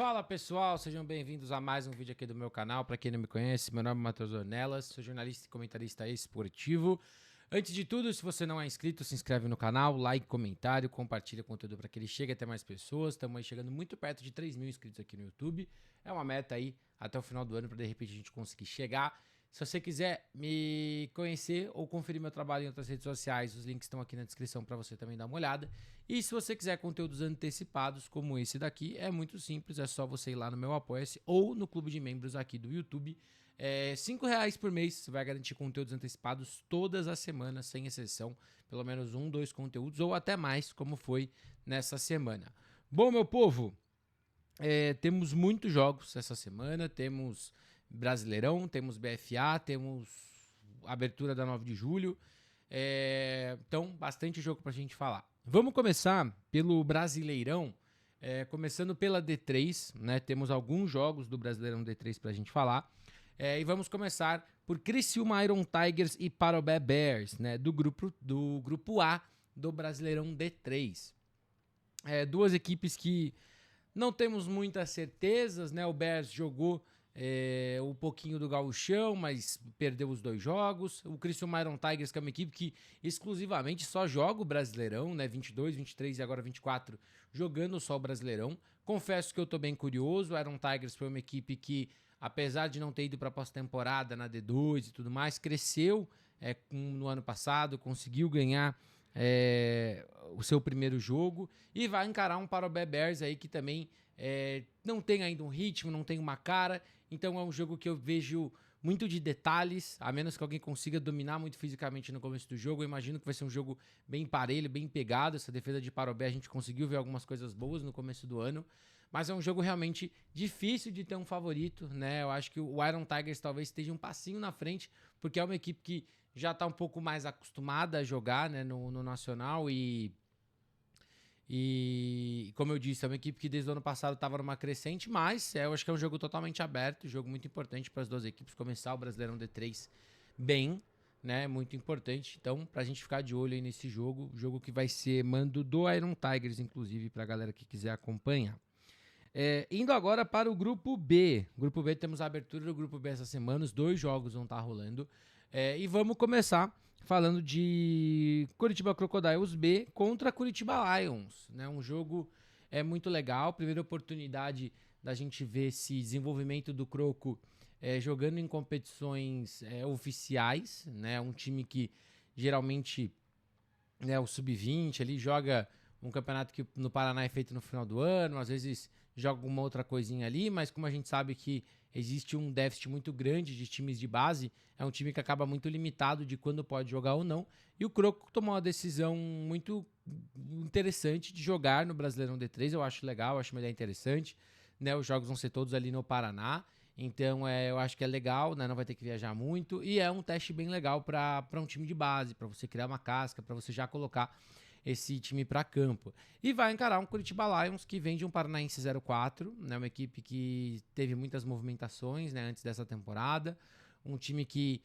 Fala pessoal, sejam bem-vindos a mais um vídeo aqui do meu canal. Para quem não me conhece, meu nome é Matheus Ornelas, sou jornalista e comentarista esportivo. Antes de tudo, se você não é inscrito, se inscreve no canal, like, comentário, compartilha o conteúdo para que ele chegue até mais pessoas. Estamos aí chegando muito perto de 3 mil inscritos aqui no YouTube. É uma meta aí até o final do ano para de repente a gente conseguir chegar. Se você quiser me conhecer ou conferir meu trabalho em outras redes sociais, os links estão aqui na descrição para você também dar uma olhada. E se você quiser conteúdos antecipados como esse daqui, é muito simples, é só você ir lá no meu Apoia-se ou no clube de membros aqui do YouTube. R$5 por mês, você vai garantir conteúdos antecipados todas as semanas, sem exceção. Pelo menos 1, 2 conteúdos ou até mais, como foi nessa semana. Bom, meu povo, temos muitos jogos essa semana, temos Brasileirão, temos BFA, temos abertura da 9 de julho, então bastante jogo pra gente falar. Vamos começar pelo Brasileirão, começando pela D3, né? Temos alguns jogos do Brasileirão D3 pra gente falar. E vamos começar por Criciúma Iron Tigers e Parobé Bears, né? Do grupo A do Brasileirão D3. Duas equipes que não temos muitas certezas, né? O Bears jogou um pouquinho do Gauchão, mas perdeu os 2 jogos. O Criciúma Iron Tigers, que é uma equipe que exclusivamente só joga o Brasileirão, né? 22, 23 e agora 24, jogando só o Brasileirão. Confesso que eu tô bem curioso. O Iron Tigers foi uma equipe que, apesar de não ter ido para pós-temporada na D2 e tudo mais, cresceu no ano passado, conseguiu ganhar o seu primeiro jogo e vai encarar um Parobé Bears aí que também não tem ainda um ritmo, não tem uma cara, então é um jogo que eu vejo muito de detalhes, a menos que alguém consiga dominar muito fisicamente no começo do jogo. Eu imagino que vai ser um jogo bem parelho, bem pegado. Essa defesa de Parobé a gente conseguiu ver algumas coisas boas no começo do ano, mas é um jogo realmente difícil de ter um favorito, né? Eu acho que o Iron Tigers talvez esteja um passinho na frente, porque é uma equipe que já está um pouco mais acostumada a jogar, né, no Nacional e como eu disse, é uma equipe que desde o ano passado estava numa crescente, mas eu acho que é um jogo totalmente aberto, um jogo muito importante para as duas equipes começar o Brasileirão D3 bem, né, muito importante. Então, para a gente ficar de olho aí nesse jogo que vai ser mando do Iron Tigers, inclusive, para a galera que quiser acompanhar. Indo agora para o Grupo B. Grupo B, temos a abertura do Grupo B essa semana, os 2 jogos vão estar rolando. E vamos começar falando de Curitiba Crocodiles B contra Curitiba Lions, né? Um jogo muito legal, primeira oportunidade da gente ver esse desenvolvimento do Croco jogando em competições oficiais, né? Um time que geralmente, né, o Sub-20 ali joga um campeonato que no Paraná é feito no final do ano, às vezes joga uma outra coisinha ali, mas como a gente sabe que existe um déficit muito grande de times de base, é um time que acaba muito limitado de quando pode jogar ou não, e o Croco tomou uma decisão muito interessante de jogar no Brasileirão D3, eu acho legal, eu acho uma ideia interessante, né? Os jogos vão ser todos ali no Paraná, então eu acho que é legal, né? Não vai ter que viajar muito, e é um teste bem legal para um time de base, para você criar uma casca, para você já colocar esse time para campo. E vai encarar um Curitiba Lions que vem de um Paranaense 04, né, uma equipe que teve muitas movimentações, né, antes dessa temporada, um time que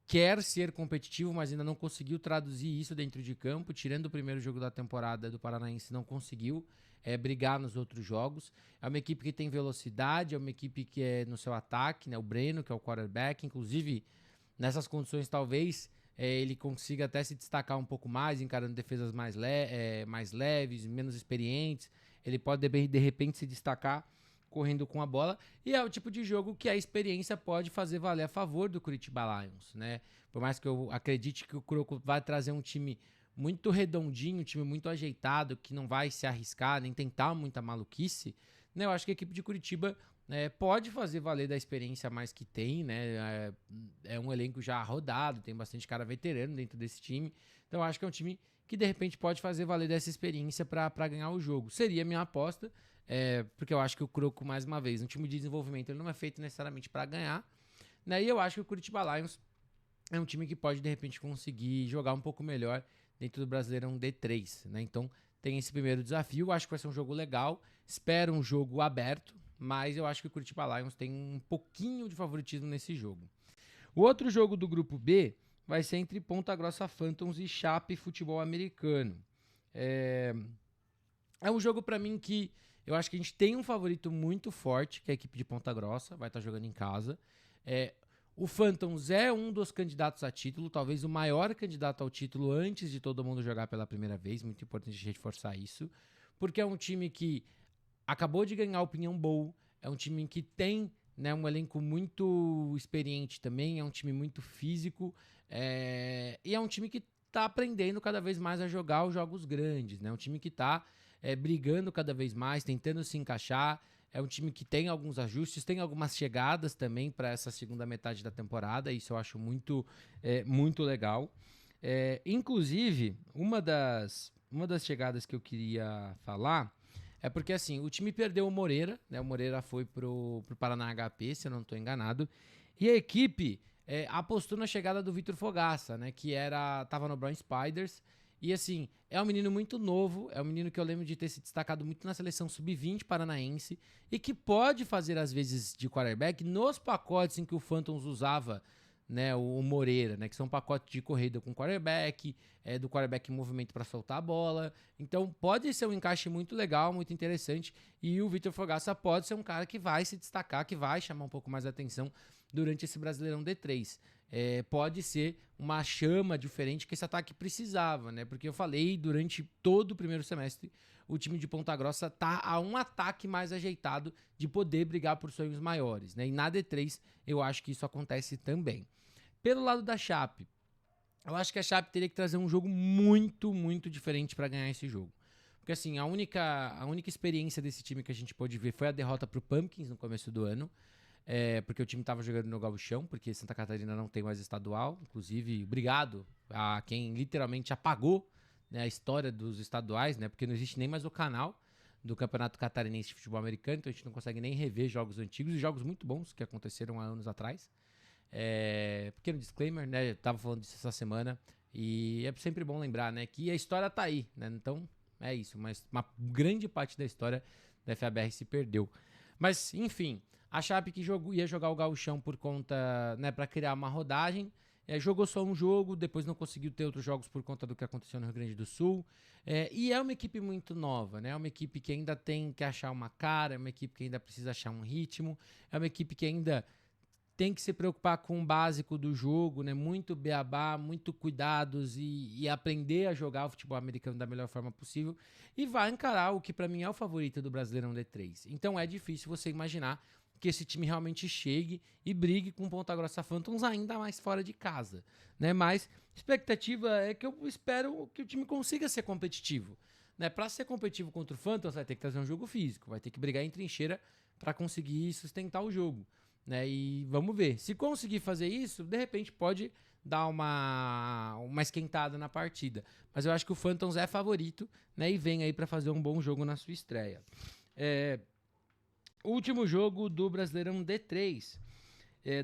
quer ser competitivo, mas ainda não conseguiu traduzir isso dentro de campo, tirando o primeiro jogo da temporada do Paranaense, não conseguiu brigar nos outros jogos. É uma equipe que tem velocidade, é uma equipe que é no seu ataque, né, o Breno, que é o quarterback, inclusive nessas condições talvez ele consiga até se destacar um pouco mais, encarando defesas mais leves, menos experientes. Ele pode, de repente, se destacar correndo com a bola. E é o tipo de jogo que a experiência pode fazer valer a favor do Curitiba Lions, né? Por mais que eu acredite que o Croco vai trazer um time muito redondinho, um time muito ajeitado, que não vai se arriscar, nem tentar muita maluquice, né? Eu acho que a equipe de Curitiba pode fazer valer da experiência a mais que tem, né? É um elenco já rodado, tem bastante cara veterano dentro desse time. Então eu acho que é um time que de repente pode fazer valer dessa experiência para ganhar o jogo. Seria a minha aposta, porque eu acho que o Croco, mais uma vez, um time de desenvolvimento, ele não é feito necessariamente para ganhar, né? E eu acho que o Curitiba Lions é um time que pode de repente conseguir jogar um pouco melhor dentro do Brasileirão D3, né? Então tem esse primeiro desafio, acho que vai ser um jogo legal, espero um jogo aberto, mas eu acho que o Curitiba Lions tem um pouquinho de favoritismo nesse jogo. O outro jogo do grupo B vai ser entre Ponta Grossa Phantoms e Chape Futebol Americano. É um jogo para mim que Eu acho que a gente tem um favorito muito forte, que é a equipe de Ponta Grossa, vai estar jogando em casa. O Phantoms é um dos candidatos a título, talvez o maior candidato ao título antes de todo mundo jogar pela primeira vez, muito importante a gente reforçar isso, porque é um time que acabou de ganhar o Pinhão Bowl, é um time que tem, né, um elenco muito experiente também, é um time muito físico, e é um time que está aprendendo cada vez mais a jogar os jogos grandes, né? Um time que está brigando cada vez mais, tentando se encaixar. É um time que tem alguns ajustes, tem algumas chegadas também para essa segunda metade da temporada. Isso eu acho muito legal. Inclusive, uma das chegadas que eu queria falar é porque assim, o time perdeu o Moreira, né? O Moreira foi pro Paraná HP, se eu não estou enganado. E a equipe apostou na chegada do Vitor Fogaça, né? Que tava no Brown Spiders. E assim, é um menino muito novo, é um menino que eu lembro de ter se destacado muito na seleção sub-20 paranaense e que pode fazer, às vezes, de quarterback nos pacotes em que o Phantoms usava, né, o Moreira, né, que são pacotes de corrida com quarterback, do quarterback em movimento para soltar a bola. Então pode ser um encaixe muito legal, muito interessante, e o Vitor Fogaça pode ser um cara que vai se destacar, que vai chamar um pouco mais a atenção durante esse Brasileirão D3. Pode ser uma chama diferente que esse ataque precisava, né? Porque eu falei, durante todo o primeiro semestre, o time de Ponta Grossa tá a um ataque mais ajeitado de poder brigar por sonhos maiores, né? E na D3 eu acho que isso acontece também. Pelo lado da Chape, eu acho que a Chape teria que trazer um jogo muito, muito diferente para ganhar esse jogo. Porque assim, a única experiência desse time que a gente pôde ver foi a derrota pro Pumpkins no começo do ano. Porque o time estava jogando no gauchão, porque Santa Catarina não tem mais estadual. Inclusive, obrigado a quem literalmente apagou, né, a história dos estaduais, né, porque não existe nem mais o canal do Campeonato Catarinense de Futebol Americano, então a gente não consegue nem rever jogos antigos e jogos muito bons que aconteceram há anos atrás. Pequeno disclaimer, né, eu tava falando disso essa semana, e é sempre bom lembrar, né, que a história tá aí, né, então é isso, mas uma grande parte da história da FABR se perdeu. Mas, enfim, a Chape que ia jogar o gauchão por conta, né, para criar uma rodagem, jogou só um jogo, depois não conseguiu ter outros jogos por conta do que aconteceu no Rio Grande do Sul. E é uma equipe muito nova, né? É uma equipe que ainda tem que achar uma cara, é uma equipe que ainda precisa achar um ritmo, é uma equipe que ainda tem que se preocupar com o básico do jogo, né? Muito beabá, muito cuidados e aprender a jogar o futebol americano da melhor forma possível. E vai encarar o que para mim é o favorito do Brasileirão D3. Então é difícil você imaginar que esse time realmente chegue e brigue com o Ponta Grossa Phantoms ainda mais fora de casa, né? Mas expectativa é que eu espero que o time consiga ser competitivo, né? Para ser competitivo contra o Phantoms vai ter que trazer um jogo físico, vai ter que brigar em trincheira para conseguir sustentar o jogo, né? E vamos ver, se conseguir fazer isso, de repente pode dar uma esquentada na partida, mas eu acho que o Phantoms é favorito, né? E vem aí para fazer um bom jogo na sua estreia. O último jogo do Brasileirão D3,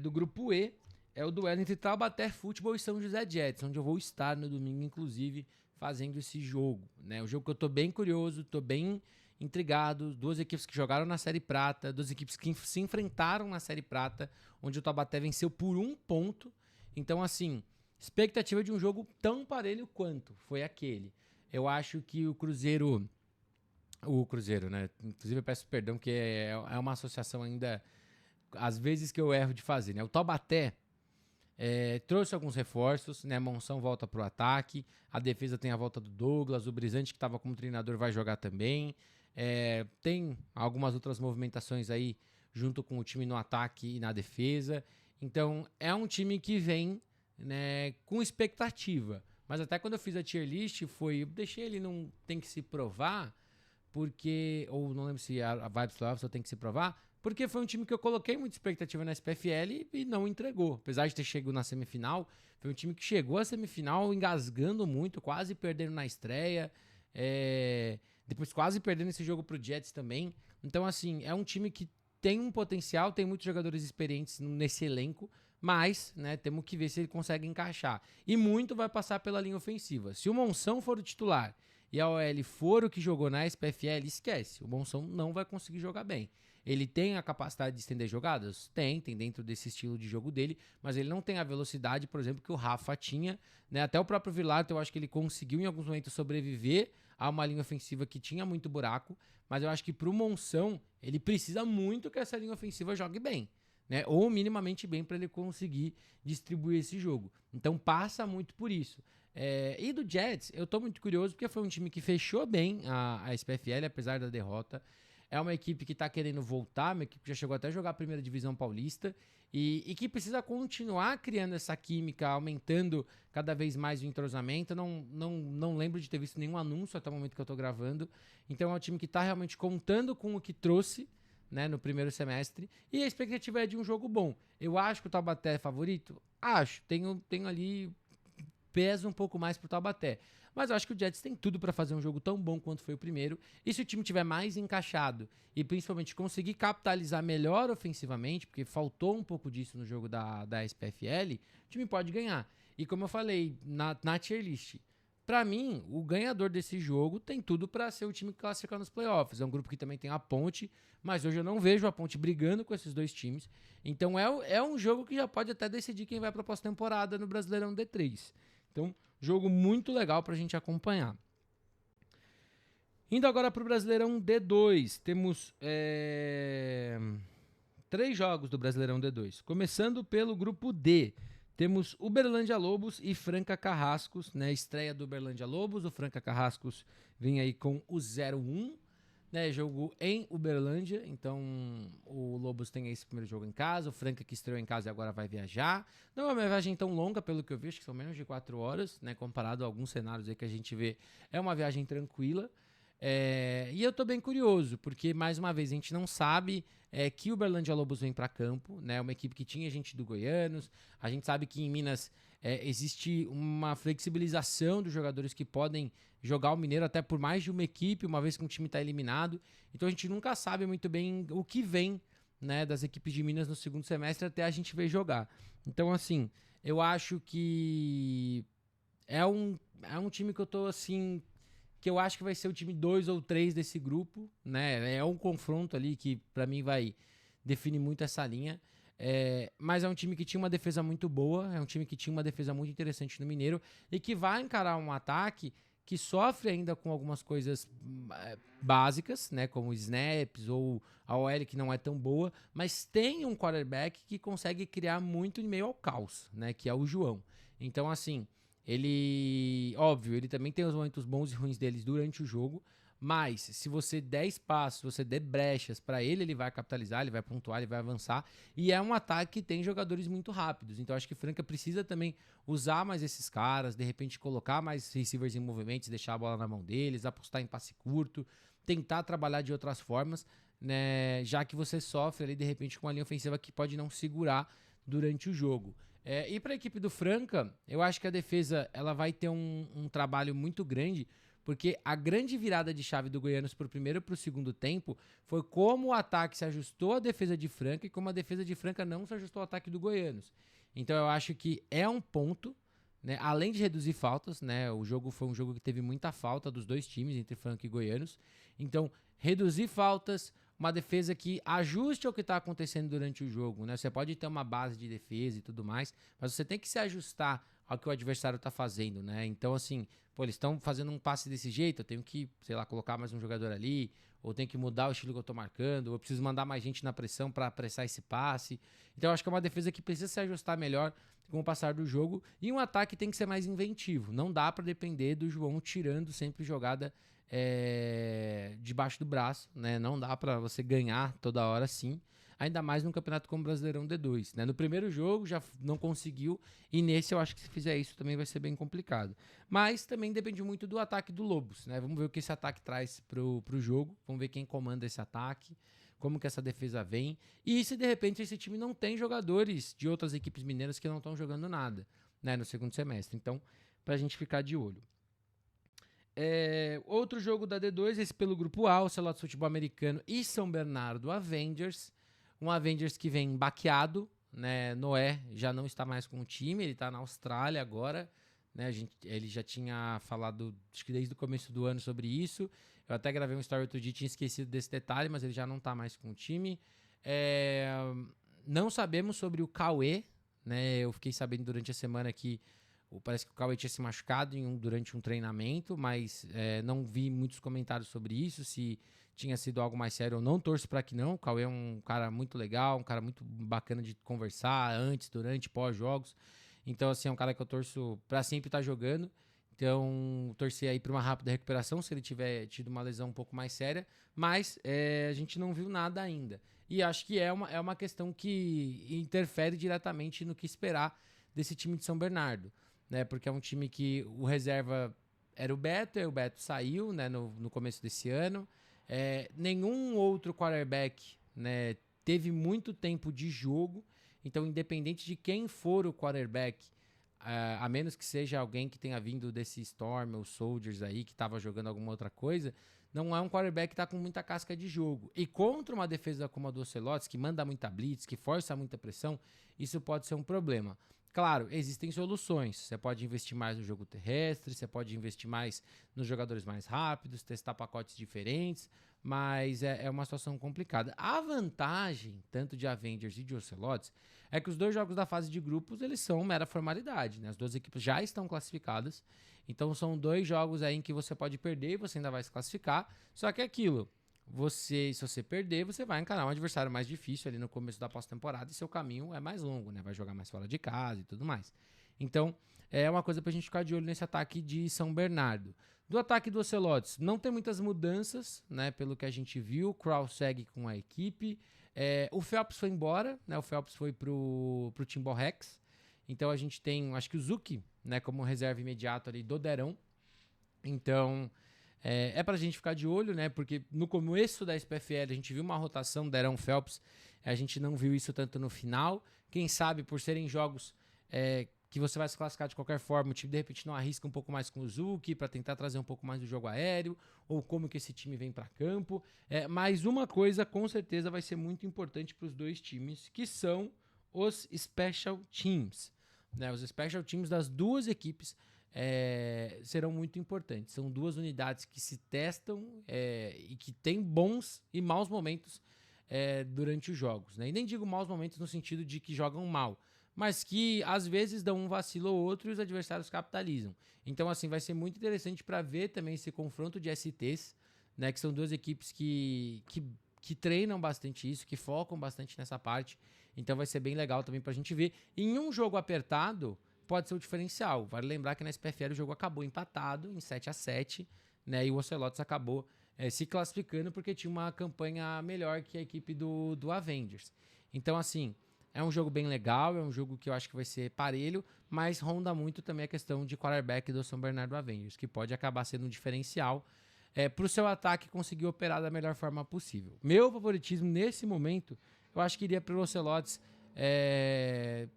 do Grupo E, é o duelo entre Taubaté Futebol e São José Jets, onde eu vou estar no domingo, inclusive, fazendo esse jogo, né? O jogo que eu tô bem curioso, tô bem intrigado. Duas equipes que jogaram na Série Prata, duas equipes que se enfrentaram na Série Prata, onde o Taubaté venceu por 1 ponto. Então, assim, expectativa de um jogo tão parelho quanto foi aquele. Eu acho que o Cruzeiro, né? Inclusive eu peço perdão, que é uma associação ainda, às vezes, que eu erro de fazer, né? O Taubaté trouxe alguns reforços, né? Monção volta pro ataque, a defesa tem a volta do Douglas, o Brisante, que estava como treinador, vai jogar também. Tem algumas outras movimentações aí junto com o time no ataque e na defesa. Então é um time que vem, né, com expectativa. Mas até quando eu fiz a tier list, eu deixei ele não tem que se provar, porque, ou não lembro se a Vibes Love só tem que se provar, porque foi um time que eu coloquei muita expectativa na SPFL e não entregou. Apesar de ter chegado na semifinal, foi um time que chegou à semifinal engasgando muito, quase perdendo na estreia, depois quase perdendo esse jogo pro Jets também. Então, assim, é um time que tem um potencial, tem muitos jogadores experientes nesse elenco, mas, né, temos que ver se ele consegue encaixar. E muito vai passar pela linha ofensiva. Se o Monção for o titular e a OL for o que jogou na SPFL, esquece. O Monção não vai conseguir jogar bem. Ele tem a capacidade de estender jogadas? Tem dentro desse estilo de jogo dele, mas ele não tem a velocidade, por exemplo, que o Rafa tinha, né? Até o próprio Vilardo, eu acho que ele conseguiu em alguns momentos sobreviver a uma linha ofensiva que tinha muito buraco, mas eu acho que pro Monção, ele precisa muito que essa linha ofensiva jogue bem, né? Ou minimamente bem para ele conseguir distribuir esse jogo. Então passa muito por isso. E do Jets, eu tô muito curioso porque foi um time que fechou bem a SPFL, apesar da derrota. É uma equipe que tá querendo voltar, uma equipe que já chegou até a jogar a primeira divisão paulista e que precisa continuar criando essa química, aumentando cada vez mais o entrosamento. Não lembro de ter visto nenhum anúncio até o momento que eu tô gravando. Então é um time que tá realmente contando com o que trouxe, né, no primeiro semestre, e a expectativa é de um jogo bom. Eu acho que o Taubaté é favorito? Acho. Tenho ali, pesa um pouco mais pro Taubaté. Mas eu acho que o Jets tem tudo para fazer um jogo tão bom quanto foi o primeiro. E se o time tiver mais encaixado e principalmente conseguir capitalizar melhor ofensivamente, porque faltou um pouco disso no jogo da SPFL, o time pode ganhar. E como eu falei na tier list, pra mim, o ganhador desse jogo tem tudo para ser o time que classificar nos playoffs. É um grupo que também tem a Ponte, mas hoje eu não vejo a Ponte brigando com esses dois times. Então é um jogo que já pode até decidir quem vai pra pós-temporada no Brasileirão D3. Então, jogo muito legal pra gente acompanhar. Indo agora pro Brasileirão D2, temos 3 jogos do Brasileirão D2. Começando pelo grupo D, temos Uberlândia Lobos e Franca Carrascos, né? Estreia do Uberlândia Lobos, o Franca Carrascos vem aí com o 0-1, né? Jogo em Uberlândia, então o Lobos tem esse primeiro jogo em casa, o Franca que estreou em casa e agora vai viajar. Não é uma viagem tão longa, pelo que eu vi, acho que são menos de 4 horas, né? Comparado a alguns cenários aí que a gente vê, é uma viagem tranquila. E eu tô bem curioso, porque mais uma vez a gente não sabe que o Uberlândia Lobos vem para campo, né? Uma equipe que tinha gente do Goianos. A gente sabe que em Minas existe uma flexibilização dos jogadores que podem jogar o Mineiro até por mais de uma equipe, uma vez que um time está eliminado. Então a gente nunca sabe muito bem o que vem, né, das equipes de Minas no segundo semestre até a gente ver jogar. Então, assim, eu acho que é um time que eu tô assim, que eu acho que vai ser o time 2 ou 3 desse grupo, né? É um confronto ali que pra mim vai definir muito essa linha. Mas é um time que tinha uma defesa muito boa, é um time que tinha uma defesa muito interessante no Mineiro e que vai encarar um ataque que sofre ainda com algumas coisas básicas, né? Como snaps ou a OL que não é tão boa, mas tem um quarterback que consegue criar muito em meio ao caos, né? Que é o João. Então, assim, ele, óbvio, ele também tem os momentos bons e ruins deles durante o jogo, mas se você der espaço, se você der brechas pra ele, ele vai capitalizar, ele vai pontuar, ele vai avançar. E é um ataque que tem jogadores muito rápidos. Então acho que Franca precisa também usar mais esses caras, de repente colocar mais receivers em movimentos, deixar a bola na mão deles, apostar em passe curto, tentar trabalhar de outras formas, né? Já que você sofre ali de repente com uma linha ofensiva que pode não segurar durante o jogo. E para a equipe do Franca, eu acho que a defesa ela vai ter um trabalho muito grande, porque a grande virada de chave do Goianos pro primeiro e pro segundo tempo foi como o ataque se ajustou à defesa de Franca e como a defesa de Franca não se ajustou ao ataque do Goianos. Então eu acho que é um ponto, né? Além de reduzir faltas, né? O jogo foi um jogo que teve muita falta dos dois times, entre Franca e Goianos. Então, reduzir faltas, uma defesa que ajuste ao que está acontecendo durante o jogo, né? Você pode ter uma base de defesa e tudo mais, mas você tem que se ajustar ao que o adversário está fazendo, né? Então, assim, pô, eles estão fazendo um passe desse jeito, eu tenho que, sei lá, colocar mais um jogador ali, ou tenho que mudar o estilo que eu tô marcando, ou eu preciso mandar mais gente na pressão para apressar esse passe. Então, eu acho que é uma defesa que precisa se ajustar melhor com o passar do jogo, e um ataque tem que ser mais inventivo. Não dá para depender do João tirando sempre jogada debaixo do braço, né? Não dá para você ganhar toda hora assim, ainda mais num campeonato como o Brasileirão D2, né? No primeiro jogo já não conseguiu, e nesse eu acho que se fizer isso também vai ser bem complicado. Mas também depende muito do ataque do Lobos, né? Vamos ver o que esse ataque traz pro jogo, vamos ver quem comanda esse ataque, como que essa defesa vem, e se de repente esse time não tem jogadores de outras equipes mineiras que não estão jogando nada, né, no segundo semestre. Então, pra gente ficar de olho. Outro jogo da D2, esse pelo grupo A, o Celotes Futebol Americano e São Bernardo Avengers. Um Avengers que vem baqueado, né? Noé já não está mais com o time, ele está na Austrália agora, né? Ele já tinha falado, acho que desde o começo do ano sobre isso. Eu até gravei um story outro dia, tinha esquecido desse detalhe, mas ele já não está mais com o time. Não sabemos sobre o Cauê, né? Eu fiquei sabendo durante a semana que Parece que o Cauê tinha se machucado durante um treinamento, mas não vi muitos comentários sobre isso, se tinha sido algo mais sério ou não. Torço para que não. O Cauê é um cara muito legal, um cara muito bacana de conversar antes, durante, pós-jogos. Então, assim, é um cara que eu torço para sempre estar jogando. Então, torcer aí para uma rápida recuperação, se ele tiver tido uma lesão um pouco mais séria. Mas a gente não viu nada ainda. E acho que é uma questão que interfere diretamente no que esperar desse time de São Bernardo, né? Porque é um time que o reserva era o Beto, e o Beto saiu, né, no começo desse ano. Nenhum outro quarterback, né, teve muito tempo de jogo. Então, independente de quem for o quarterback, a menos que seja alguém que tenha vindo desse Storm ou Soldiers aí, que estava jogando alguma outra coisa, não é um quarterback que está com muita casca de jogo. E contra uma defesa como a do Ocelotes, que manda muita blitz, que força muita pressão, isso pode ser um problema. Claro, existem soluções. Você pode investir mais no jogo terrestre, você pode investir mais nos jogadores mais rápidos, testar pacotes diferentes, mas é uma situação complicada. A vantagem, tanto de Avengers e de Ocelotes, é que os dois jogos da fase de grupos, eles são mera formalidade, né? As duas equipes já estão classificadas, então são 2 jogos aí em que você pode perder e você ainda vai se classificar, só que é aquilo. Se você perder, você vai encarar um adversário mais difícil ali no começo da pós-temporada e seu caminho é mais longo, né? Vai jogar mais fora de casa e tudo mais. Então, é uma coisa pra gente ficar de olho nesse ataque de São Bernardo. Do ataque do Ocelotes, não tem muitas mudanças, né? Pelo que a gente viu, o Crow segue com a equipe. O Phelps foi embora, né? O Phelps foi pro Timbó Rex. Então a gente tem, acho que o Zuki, né? Como reserva imediato ali do Derão. Então, pra gente ficar de olho, né? Porque no começo da SPFL a gente viu uma rotação Derão Phelps, a gente não viu isso tanto no final. Quem sabe por serem jogos que você vai se classificar de qualquer forma, o time de repente não arrisca um pouco mais com o Zuki para tentar trazer um pouco mais do jogo aéreo, ou como que esse time vem para campo. Mas uma coisa com certeza vai ser muito importante para os dois times, que são os Special Teams. Né? Os Special Teams das duas equipes serão muito importantes. São 2 unidades que se testam e que têm bons e maus momentos durante os jogos. Né? E nem digo maus momentos no sentido de que jogam mal, mas que às vezes dão um vacilo ou outro e os adversários capitalizam. Então, assim, vai ser muito interessante para ver também esse confronto de STs, né, que são 2 equipes que treinam bastante isso, que focam bastante nessa parte. Então vai ser bem legal também pra gente ver. Em um jogo apertado, pode ser o diferencial. Vale lembrar que na SPFL o jogo acabou empatado em 7-7, né, e o Ocelotes acabou se classificando porque tinha uma campanha melhor que a equipe do Avengers. Então, assim, é um jogo bem legal, é um jogo que eu acho que vai ser parelho, mas ronda muito também a questão de quarterback do São Bernardo Avengers, que pode acabar sendo um diferencial para o seu ataque conseguir operar da melhor forma possível. Meu favoritismo nesse momento, eu acho que iria para o Ocelotes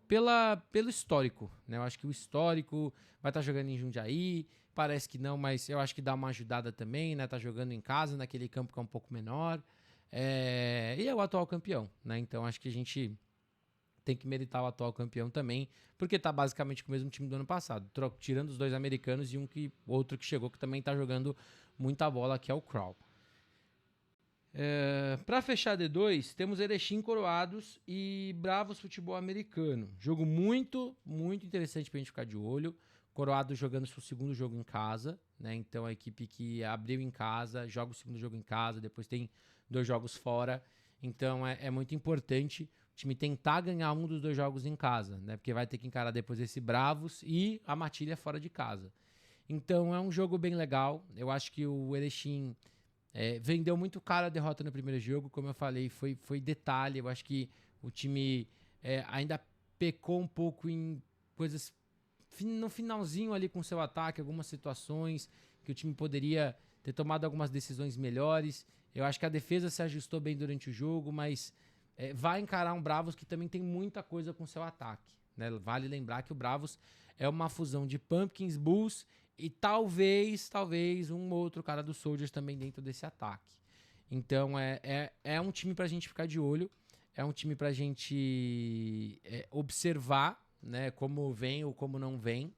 pelo histórico. Né? Eu acho que o histórico vai estar jogando em Jundiaí, parece que não, mas eu acho que dá uma ajudada também, né? Tá jogando em casa, naquele campo que é um pouco menor. E é o atual campeão, né? Então acho que a gente tem que meritar o atual campeão também, porque tá basicamente com o mesmo time do ano passado, tirando os 2 americanos e outro que chegou que também tá jogando muita bola, que é o Crow. Para fechar D2, temos Erechim Coroados e Bravos Futebol Americano. Jogo muito, muito interessante pra gente ficar de olho. Coroados jogando seu segundo jogo em casa, né? Então a equipe que abriu em casa, joga o segundo jogo em casa, depois tem 2 jogos fora. Então é muito importante o time tentar ganhar um dos 2 jogos em casa, né? Porque vai ter que encarar depois esse Bravos e a Matilha fora de casa. Então é um jogo bem legal. Eu acho que o Erechim vendeu muito caro a derrota no primeiro jogo. Como eu falei, foi detalhe. Eu acho que o time ainda pecou um pouco em coisas no finalzinho ali com seu ataque, algumas situações que o time poderia ter tomado algumas decisões melhores. Eu acho que a defesa se ajustou bem durante o jogo, mas vai encarar um Bravos que também tem muita coisa com seu ataque. Né? Vale lembrar que o Bravos é uma fusão de Pumpkins, Bulls e talvez um outro cara do Soldiers também dentro desse ataque. Então é um time pra gente ficar de olho, é um time pra gente observar, né, como vem ou como não vem.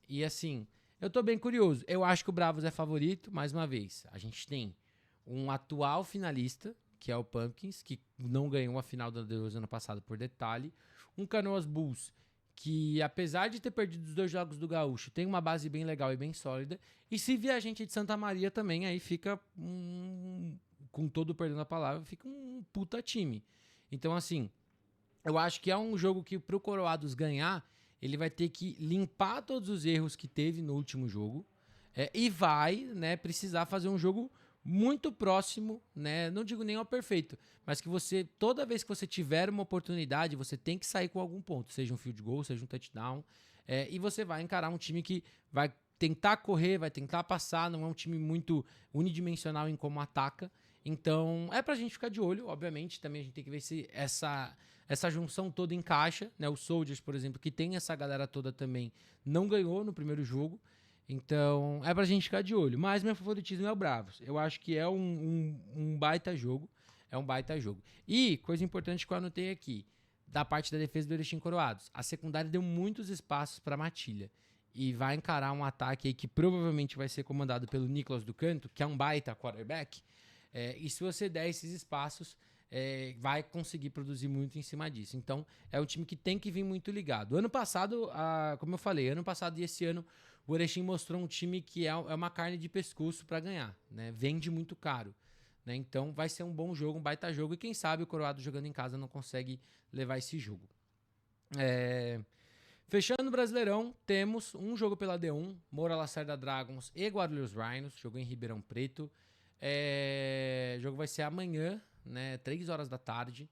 E assim, eu tô bem curioso. Eu acho que o Bravos é favorito, mais uma vez. A gente tem um atual finalista, que é o Pumpkins, que não ganhou a final do ano passado por detalhe. Um Canoas Bulls, que apesar de ter perdido os 2 jogos do Gaúcho, tem uma base bem legal e bem sólida. E se vier a gente de Santa Maria também, aí fica com todo o perdão da palavra, fica um puta time. Então, assim, eu acho que é um jogo que pro Coroados ganhar, ele vai ter que limpar todos os erros que teve no último jogo e vai, né, precisar fazer um jogo muito próximo, né? Não digo nem ao perfeito, mas que você, toda vez que você tiver uma oportunidade, você tem que sair com algum ponto, seja um field goal, seja um touchdown, e você vai encarar um time que vai tentar correr, vai tentar passar, não é um time muito unidimensional em como ataca. Então, é pra gente ficar de olho, obviamente, também a gente tem que ver se essa junção toda encaixa, né? O Soldiers, por exemplo, que tem essa galera toda também, não ganhou no primeiro jogo. Então, é pra gente ficar de olho. Mas meu favoritismo é o Bravos. Eu acho que é um baita jogo. É um baita jogo. E, coisa importante que eu anotei aqui, da parte da defesa do Erechim Coroados. A secundária deu muitos espaços pra Matilha. E vai encarar um ataque aí que provavelmente vai ser comandado pelo Nicolas do Canto, que é um baita quarterback. E se você der esses espaços, vai conseguir produzir muito em cima disso. Então, é um time que tem que vir muito ligado. Ano passado, como eu falei, ano passado e esse ano, o Erechim mostrou um time que é uma carne de pescoço para ganhar, né? Vende muito caro, né? Então, vai ser um bom jogo, um baita jogo. E quem sabe o Coroado jogando em casa não consegue levar esse jogo. Fechando o Brasileirão, temos um jogo pela D1, Moura Lacerda Dragons e Guarulhos Rhinos, jogo em Ribeirão Preto. O jogo vai ser amanhã, né, 3 horas da tarde.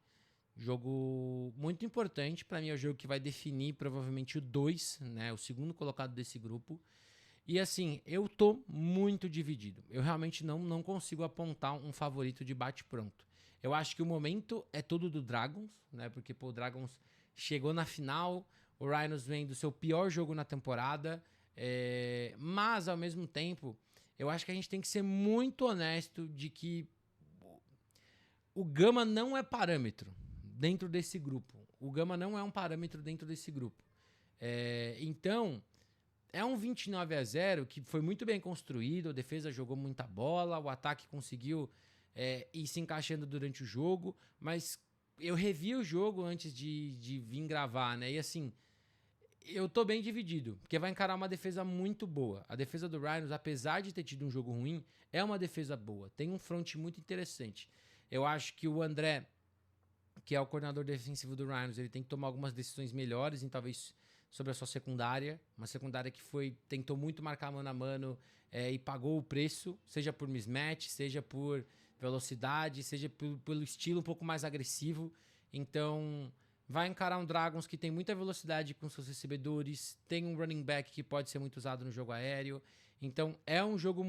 Jogo muito importante, para mim é o jogo que vai definir provavelmente o 2, né, o segundo colocado desse grupo. E assim, eu tô muito dividido. Eu realmente não consigo apontar um favorito de bate-pronto. Eu acho que o momento é todo do Dragons, né, porque o Dragons chegou na final, o Rhinos vem do seu pior jogo na temporada, mas ao mesmo tempo eu acho que a gente tem que ser muito honesto de que o Gama não é parâmetro dentro desse grupo. O Gama não é um parâmetro dentro desse grupo. Então, é um 29-0 que foi muito bem construído, a defesa jogou muita bola, o ataque conseguiu ir se encaixando durante o jogo, mas eu revi o jogo antes de vir gravar, né? E assim, eu tô bem dividido, porque vai encarar uma defesa muito boa. A defesa do Rhinos, apesar de ter tido um jogo ruim, é uma defesa boa. Tem um front muito interessante. Eu acho que o André, que é o coordenador defensivo do Rhinos, ele tem que tomar algumas decisões melhores, talvez sobre a sua secundária. Uma secundária que tentou muito marcar mano a mano e pagou o preço, seja por mismatch, seja por velocidade, seja pelo estilo um pouco mais agressivo. Então, vai encarar um Dragons que tem muita velocidade com seus recebedores, tem um running back que pode ser muito usado no jogo aéreo. Então, é um jogo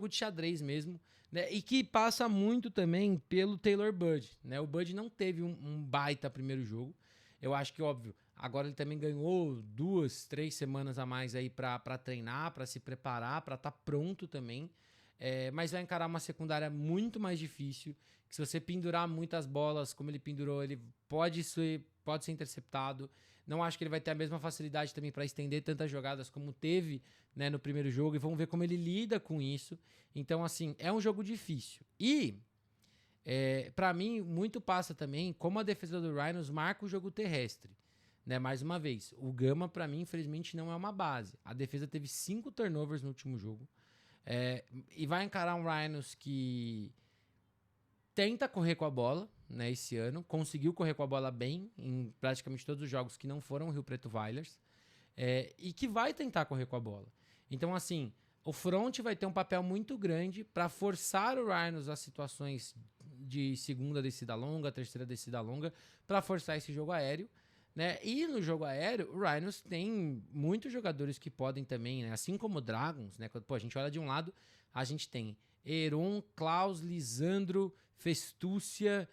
de xadrez mesmo, né? E que passa muito também pelo Taylor Bud, né? O Bud não teve um baita primeiro jogo. Eu acho que, óbvio, agora ele também ganhou 2, 3 semanas a mais aí para treinar, para se preparar, para estar pronto também. Mas vai encarar uma secundária muito mais difícil, que se você pendurar muitas bolas como ele pendurou, ele pode ser interceptado. Não acho que ele vai ter a mesma facilidade também para estender tantas jogadas como teve, né, no primeiro jogo, e vamos ver como ele lida com isso. Então, assim, é um jogo difícil. E, para mim, muito passa também como a defesa do Rhinos marca o jogo terrestre. Né, mais uma vez, o Gama, para mim, infelizmente, não é uma base. A defesa teve 5 turnovers no último jogo. E vai encarar um Rhinos que tenta correr com a bola, né, esse ano. Conseguiu correr com a bola bem em praticamente todos os jogos que não foram o Rio Preto Wilders. E que vai tentar correr com a bola. Então, assim, o front vai ter um papel muito grande para forçar o Rhinos a situações de segunda descida longa, terceira descida longa, para forçar esse jogo aéreo. Né? E no jogo aéreo, o Rhinos tem muitos jogadores que podem também, né? Assim como o Dragons, né? Pô, a gente olha de um lado, a gente tem Heron, Klaus, Lisandro, Festúcia,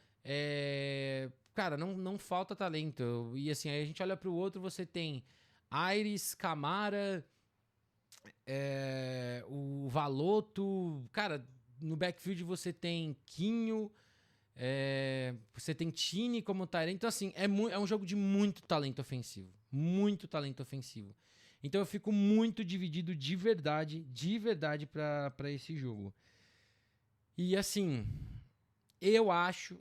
cara, não falta talento. E assim, aí a gente olha pro outro, você tem Aires, Camara, o Valoto, cara, no backfield você tem Quinho, você tem Tini como Tyrant. Então, assim, é um jogo de muito talento ofensivo. Muito talento ofensivo. Então, eu fico muito dividido de verdade pra esse jogo. E, assim, eu acho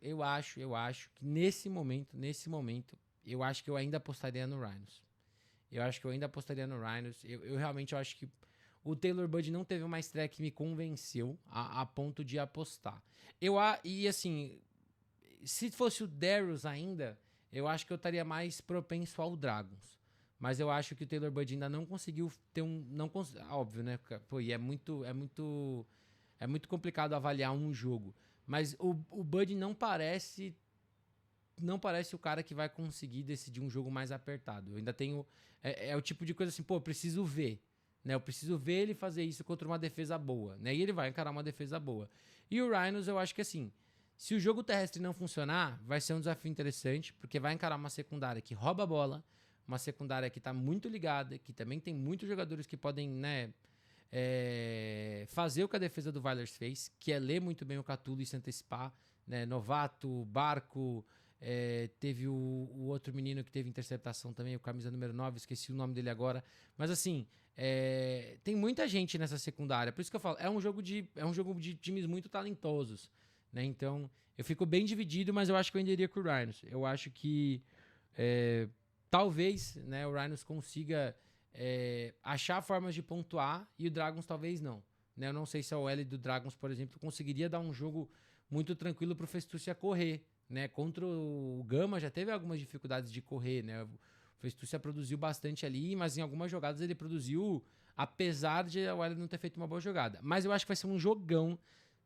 que nesse momento, eu acho que eu ainda apostaria no Rhinos. eu acho que eu ainda apostaria no Rhinos. Eu realmente acho que o Taylor Budde não teve uma estreia que me convenceu a ponto de apostar. E assim, se fosse o Darius ainda, eu acho que eu estaria mais propenso ao Dragons. Mas eu acho que o Taylor Budde ainda não conseguiu ter um... óbvio, né? Pô, e é muito complicado avaliar um jogo. Mas o Budde não parece o cara que vai conseguir decidir um jogo mais apertado. Eu ainda tenho... É o tipo de coisa assim, pô, eu preciso ver. Né? Eu preciso ver ele fazer isso contra uma defesa boa. Né? E ele vai encarar uma defesa boa. E o Rhinos, eu acho que assim, se o jogo terrestre não funcionar, vai ser um desafio interessante, porque vai encarar uma secundária que rouba a bola, uma secundária que tá muito ligada, que também tem muitos jogadores que podem, né, fazer o que a defesa do Valers fez, que é ler muito bem o Catulo e se antecipar, né? Novato, Barco, teve o outro menino que teve interceptação também, o camisa número 9, esqueci o nome dele agora, mas assim, tem muita gente nessa secundária, por isso que eu falo, é um jogo de times muito talentosos, né? Então, eu fico bem dividido, mas eu acho que eu ainda iria com o Rhinos. Eu acho que talvez, né, o Rhinos consiga achar formas de pontuar e o Dragons talvez não. Né? Eu não sei se a OL do Dragons, por exemplo, conseguiria dar um jogo muito tranquilo pro Festucia correr. Né? Contra o Gama já teve algumas dificuldades de correr. Né? O Festucia produziu bastante ali, mas em algumas jogadas ele produziu, apesar de a OL não ter feito uma boa jogada. Mas eu acho que vai ser um jogão.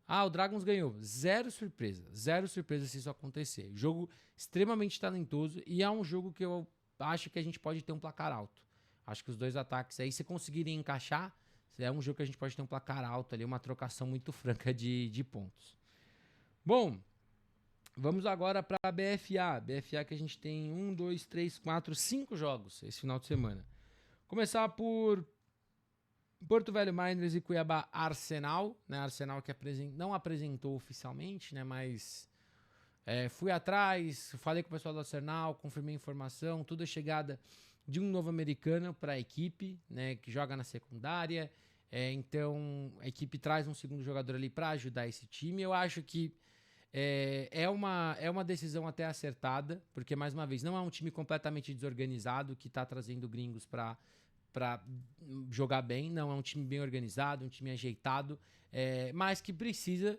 O Dragons ganhou. Zero surpresa se isso acontecer. Jogo extremamente talentoso e é um jogo que eu acho que a gente pode ter um placar alto. Acho que os dois ataques aí, se conseguirem encaixar, é um jogo que a gente pode ter um placar alto ali, uma trocação muito franca de pontos. Bom, vamos agora para a BFA. BFA que a gente tem 1, 2, 3, 4, 5 jogos esse final de semana. Começar por Porto Velho Miners e Cuiabá Arsenal. Né? Arsenal que não apresentou oficialmente, né? Mas fui atrás, falei com o pessoal do Arsenal, confirmei a informação, tudo é chegada de um novo americano para a equipe, né, que joga na secundária. Então, a equipe traz um segundo jogador ali para ajudar esse time. Eu acho que é uma decisão até acertada, porque, mais uma vez, não é um time completamente desorganizado que está trazendo gringos para jogar bem. Não, é um time bem organizado, um time ajeitado, mas que precisa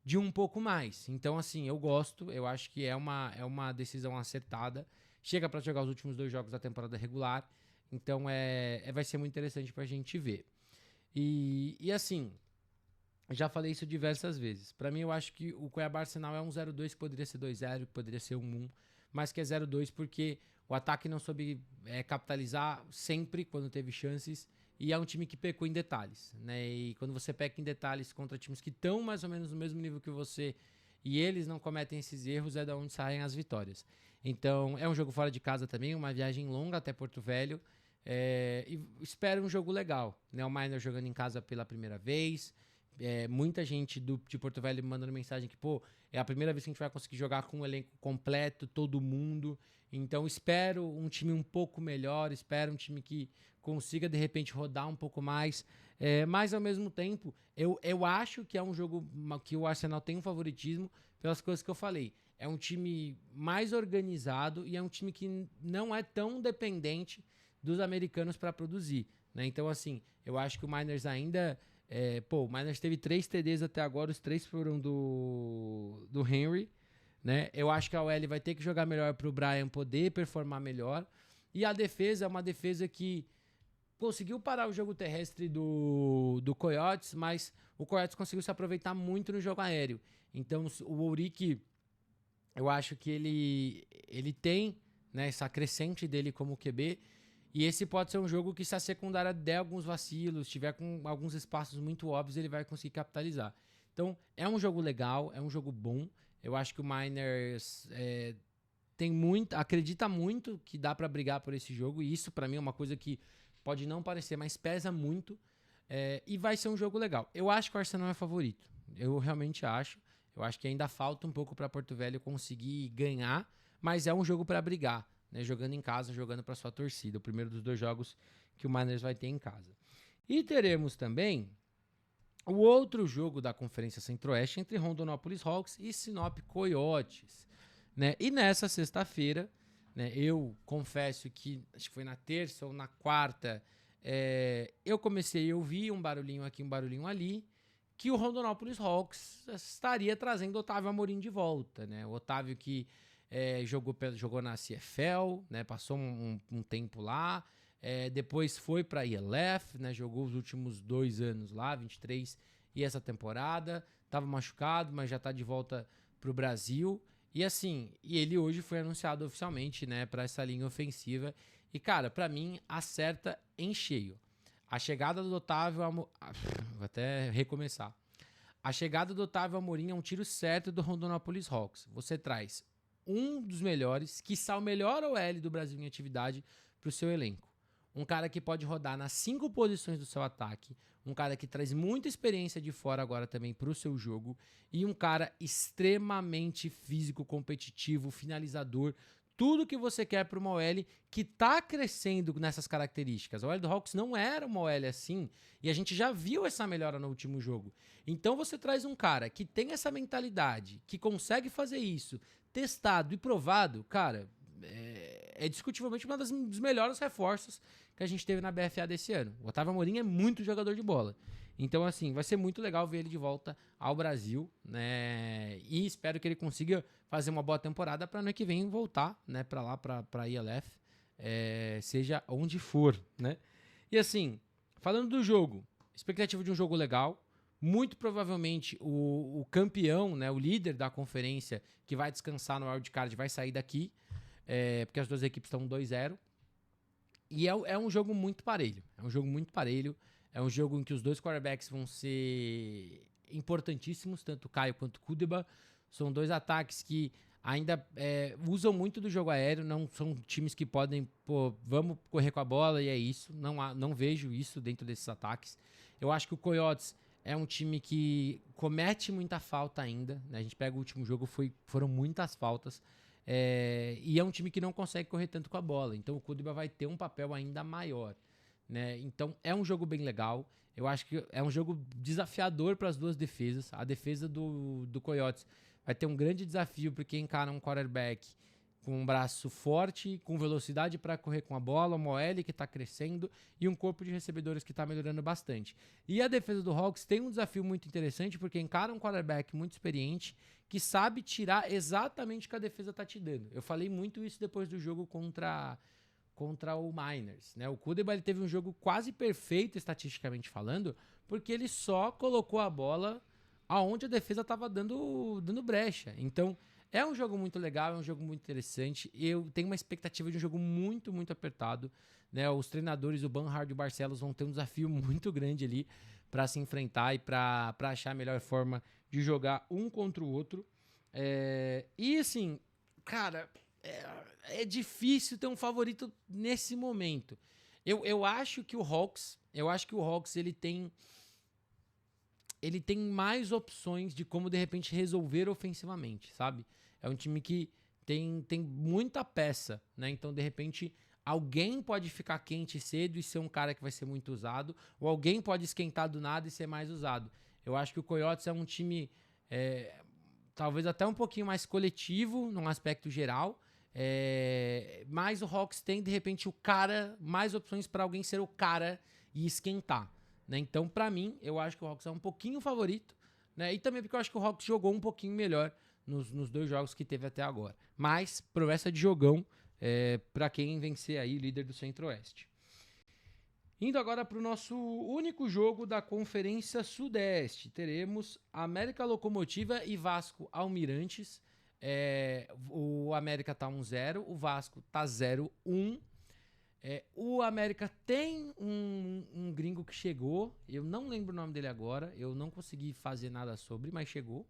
de um pouco mais. Então, assim, eu acho que é uma decisão acertada. Chega para jogar os últimos 2 jogos da temporada regular, então vai ser muito interessante para a gente ver. E assim, já falei isso diversas vezes. Para mim, eu acho que o Cuiabá Arsenal é um 0-2 que poderia ser 2-0, que poderia ser 1-1, mas que é 0-2 porque o ataque não soube capitalizar sempre quando teve chances. E é um time que pecou em detalhes, né? E quando você peca em detalhes contra times que estão mais ou menos no mesmo nível que você e eles não cometem esses erros, é da onde saem as vitórias. Então, é um jogo fora de casa também, uma viagem longa até Porto Velho. E espero um jogo legal, né? O Miner jogando em casa pela primeira vez. Muita gente de Porto Velho me mandando mensagem que, pô, é a primeira vez que a gente vai conseguir jogar com um elenco completo, todo mundo. Então, espero um time um pouco melhor, espero um time que consiga, de repente, rodar um pouco mais. Mas, ao mesmo tempo, eu acho que é um jogo que o Arsenal tem um favoritismo pelas coisas que eu falei. É um time mais organizado e é um time que não é tão dependente dos americanos para produzir. Né? Então, assim, eu acho que o Miners ainda... o Miners teve 3 TDs até agora, os 3 foram do Henry. Né? Eu acho que a OL vai ter que jogar melhor para o Brian poder performar melhor. E a defesa é uma defesa que conseguiu parar o jogo terrestre do Coyotes, mas o Coyotes conseguiu se aproveitar muito no jogo aéreo. Então o Ourique, eu acho que ele tem, né, essa crescente dele como QB, e esse pode ser um jogo que, se a secundária der alguns vacilos, tiver com alguns espaços muito óbvios, ele vai conseguir capitalizar. Então é um jogo legal, é um jogo bom. Eu acho que o Miners acredita muito que dá para brigar por esse jogo, e isso para mim é uma coisa que pode não parecer, mas pesa muito. E vai ser um jogo legal. Eu acho que o Arsenal é favorito. Eu realmente acho. Eu acho que ainda falta um pouco para Porto Velho conseguir ganhar, mas é um jogo para brigar, né? Jogando em casa, jogando para sua torcida. O primeiro dos 2 jogos que o Miners vai ter em casa. E teremos também o outro jogo da Conferência Centro-Oeste entre Rondonópolis Hawks e Sinop Coyotes. Né? E nessa sexta-feira, né? Eu confesso que, acho que foi na terça ou na quarta, eu comecei a ouvir um barulhinho aqui, um barulhinho ali, que o Rondonópolis Hawks estaria trazendo o Otávio Amorim de volta, né? O Otávio que jogou na CFL, né? Passou um tempo lá, depois foi para a ELF, né? Jogou os últimos 2 anos lá, 23 e essa temporada, estava machucado, mas já está de volta para o Brasil. E assim, ele hoje foi anunciado oficialmente, né, para essa linha ofensiva. E cara, para mim acerta em cheio. A chegada do Otávio vou até recomeçar. A chegada do Otávio Amorim é um tiro certo do Rondonópolis Hawks. Você traz um dos melhores, quiçá o melhor OL do Brasil em atividade, para o seu elenco. Um cara que pode rodar nas 5 posições do seu ataque, um cara que traz muita experiência de fora agora também para o seu jogo, e um cara extremamente físico, competitivo, finalizador, tudo que você quer para uma OL que tá crescendo nessas características. A OL do Hawks não era uma OL assim, e a gente já viu essa melhora no último jogo. Então você traz um cara que tem essa mentalidade, que consegue fazer isso, testado e provado, cara, é discutivelmente um dos melhores reforços que a gente teve na BFA desse ano. O Otávio Amorim é muito jogador de bola. Então, assim, vai ser muito legal ver ele de volta ao Brasil, né? E espero que ele consiga fazer uma boa temporada para ano que vem voltar, né, para lá, para a ELF, seja onde for, né? E assim, falando do jogo, expectativa de um jogo legal. Muito provavelmente o campeão, né, o líder da conferência que vai descansar no wildcard vai sair daqui, porque as duas equipes estão 2-0. E é um jogo muito parelho. É um jogo muito parelho. É um jogo em que os dois quarterbacks vão ser importantíssimos, tanto o Caio quanto o Kudeba. São dois ataques que ainda usam muito do jogo aéreo. Não são times que podem, vamos correr com a bola e é isso. Não vejo isso dentro desses ataques. Eu acho que o Coyotes é um time que comete muita falta ainda, né? A gente pega o último jogo, foram muitas faltas. E é um time que não consegue correr tanto com a bola. Então o Kudeba vai ter um papel ainda maior, né? Então é um jogo bem legal. Eu acho que é um jogo desafiador para as duas defesas. A defesa do Coyotes vai ter um grande desafio porque encara um quarterback com um braço forte, com velocidade para correr com a bola, uma OL que está crescendo e um corpo de recebedores que está melhorando bastante. E a defesa do Hawks tem um desafio muito interessante porque encara um quarterback muito experiente que sabe tirar exatamente o que a defesa está te dando. Eu falei muito isso depois do jogo contra o Miners, né? O Kudeba ele teve um jogo quase perfeito estatisticamente falando, porque ele só colocou a bola aonde a defesa estava dando brecha. Então, é um jogo muito legal, é um jogo muito interessante. Eu tenho uma expectativa de um jogo muito, muito apertado, né? Os treinadores, o Banhart e o Barcelos, vão ter um desafio muito grande ali para se enfrentar e para achar a melhor forma de jogar um contra o outro. E assim, cara, é difícil ter um favorito nesse momento. Eu acho que o Hawks, ele tem mais opções de como de repente resolver ofensivamente, sabe? É um time que tem muita peça, né? Então, de repente, alguém pode ficar quente cedo e ser um cara que vai ser muito usado, ou alguém pode esquentar do nada e ser mais usado. Eu acho que o Coyotes é um time talvez até um pouquinho mais coletivo, num aspecto geral, mas o Hawks tem, de repente, mais opções para alguém ser o cara e esquentar, né? Então, para mim, eu acho que o Hawks é um pouquinho favorito, né? E também porque eu acho que o Hawks jogou um pouquinho melhor nos 2 jogos que teve até agora. Mas, promessa de jogão para quem vencer aí, líder do Centro-Oeste. Indo agora para o nosso único jogo da Conferência Sudeste. Teremos América Locomotiva e Vasco Almirantes. O América tá 1-0, o Vasco tá 0-1. O América tem um gringo que chegou, eu não lembro o nome dele agora, eu não consegui fazer nada sobre, mas chegou,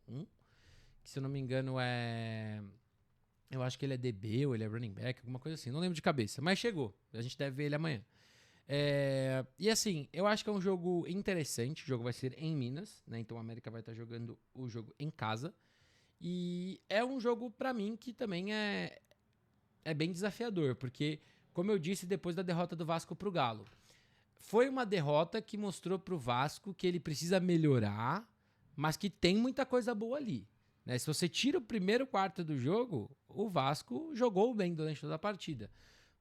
que se eu não me engano eu acho que ele é DB ou ele é running back, alguma coisa assim, não lembro de cabeça, mas chegou, a gente deve ver ele amanhã. E assim, eu acho que é um jogo interessante, o jogo vai ser em Minas, né? Então o América vai estar jogando o jogo em casa, e é um jogo pra mim que também é bem desafiador, porque como eu disse depois da derrota do Vasco pro Galo, foi uma derrota que mostrou pro Vasco que ele precisa melhorar, mas que tem muita coisa boa ali, né? Se você tira o primeiro quarto do jogo, o Vasco jogou bem durante toda a partida.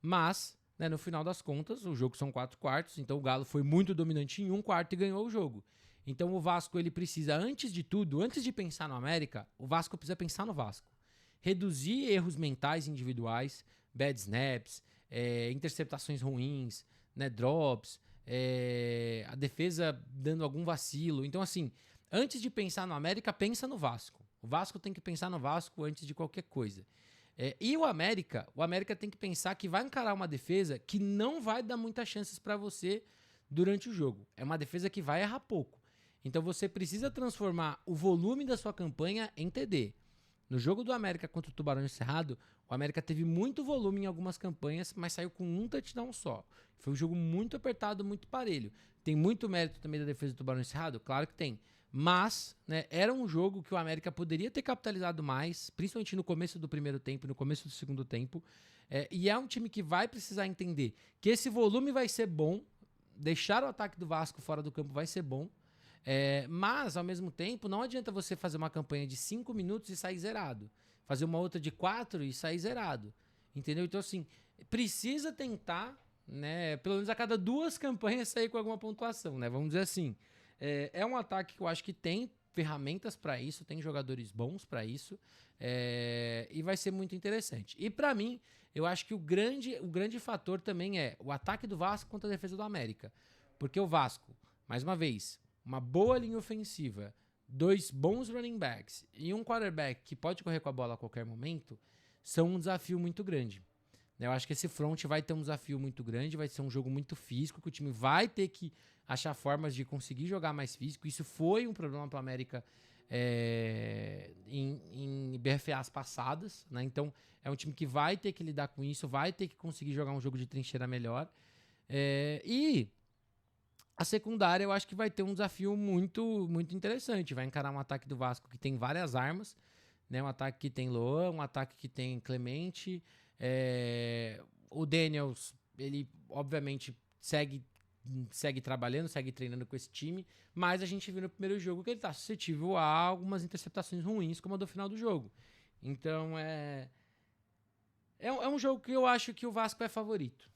Mas, né, no final das contas, o jogo são 4 quartos, então o Galo foi muito dominante em um quarto e ganhou o jogo. Então o Vasco, ele precisa, antes de tudo, antes de pensar no América, o Vasco precisa pensar no Vasco. Reduzir erros mentais individuais, bad snaps, interceptações ruins, né, drops, a defesa dando algum vacilo. Então, assim, antes de pensar no América, pensa no Vasco. O Vasco tem que pensar no Vasco antes de qualquer coisa. E o América tem que pensar que vai encarar uma defesa que não vai dar muitas chances para você durante o jogo. É uma defesa que vai errar pouco. Então você precisa transformar o volume da sua campanha em TD. No jogo do América contra o Tubarão Cerrado, o América teve muito volume em algumas campanhas, mas saiu com um touchdown só. Foi um jogo muito apertado, muito parelho. Tem muito mérito também da defesa do Tubarão Cerrado? Claro que tem. Mas, né, era um jogo que o América poderia ter capitalizado mais, principalmente no começo do primeiro tempo e no começo do segundo tempo. E é um time que vai precisar entender que esse volume vai ser bom, deixar o ataque do Vasco fora do campo vai ser bom, mas, ao mesmo tempo, não adianta você fazer uma campanha de 5 minutos e sair zerado. Fazer uma outra de 4 e sair zerado. Entendeu? Então, assim, precisa tentar, né, pelo menos a cada 2 campanhas sair com alguma pontuação, né? Vamos dizer assim. É um ataque que eu acho que tem ferramentas para isso, tem jogadores bons para isso, e vai ser muito interessante. E para mim, eu acho que o grande fator também é o ataque do Vasco contra a defesa do América. Porque o Vasco, mais uma vez, uma boa linha ofensiva, 2 bons running backs e um quarterback que pode correr com a bola a qualquer momento, são um desafio muito grande. Eu acho que esse front vai ter um desafio muito grande, vai ser um jogo muito físico, que o time vai ter que achar formas de conseguir jogar mais físico. Isso foi um problema para o América em BFAs passadas, né? Então é um time que vai ter que lidar com isso, vai ter que conseguir jogar um jogo de trincheira melhor. E a secundária eu acho que vai ter um desafio muito, muito interessante. Vai encarar um ataque do Vasco que tem várias armas, né? Um ataque que tem Loan, um ataque que tem Clemente. O Daniels, ele obviamente segue trabalhando, segue treinando com esse time, mas a gente viu no primeiro jogo que ele está suscetível a algumas interceptações ruins, como a do final do jogo. Então é um jogo que eu acho que o Vasco é favorito.